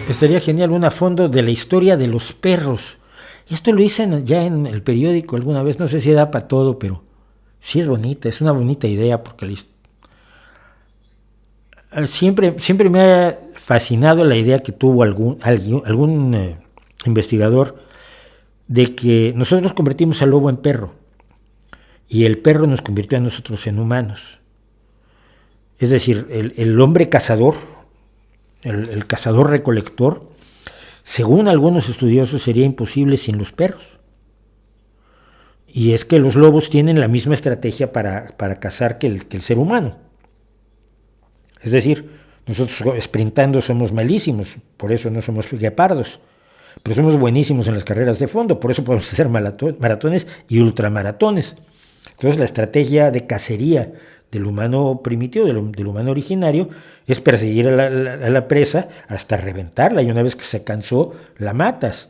Estaría genial un a fondo de la historia de los perros. Esto lo hice ya en el periódico alguna vez, no sé si da para todo, pero sí es bonita, es una bonita idea porque siempre me ha fascinado la idea que tuvo algún investigador de que nosotros convertimos al lobo en perro y el perro nos convirtió a nosotros en humanos. Es decir, el hombre cazador, el cazador recolector, según algunos estudiosos sería imposible sin los perros. Y es que los lobos tienen la misma estrategia para cazar que el ser humano. Es decir, nosotros sprintando somos malísimos, por eso no somos guepardos, pero somos buenísimos en las carreras de fondo, por eso podemos hacer maratones y ultramaratones. Entonces la estrategia de cacería del humano primitivo, del humano originario, es perseguir a la presa hasta reventarla, y una vez que se cansó, la matas.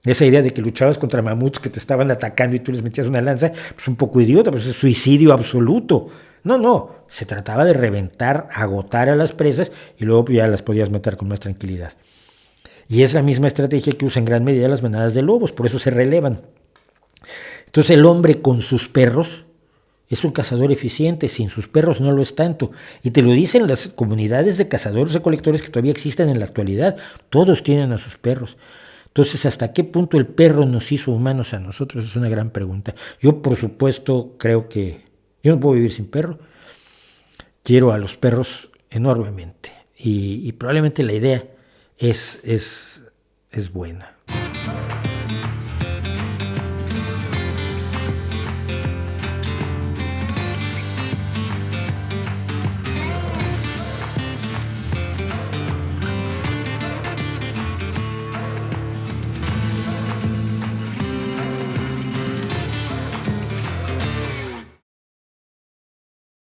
Esa idea de que luchabas contra mamuts que te estaban atacando y tú les metías una lanza, pues un poco idiota, pues es suicidio absoluto. No, se trataba de reventar, agotar a las presas y luego ya las podías matar con más tranquilidad. Y es la misma estrategia que usan en gran medida las manadas de lobos, por eso se relevan. Entonces el hombre con sus perros es un cazador eficiente, sin sus perros no lo es tanto. Y te lo dicen las comunidades de cazadores recolectores que todavía existen en la actualidad. Todos tienen a sus perros. Entonces, ¿hasta qué punto el perro nos hizo humanos a nosotros? Es una gran pregunta. Yo, por supuesto, creo que yo no puedo vivir sin perro. Quiero a los perros enormemente. Y probablemente la idea es buena.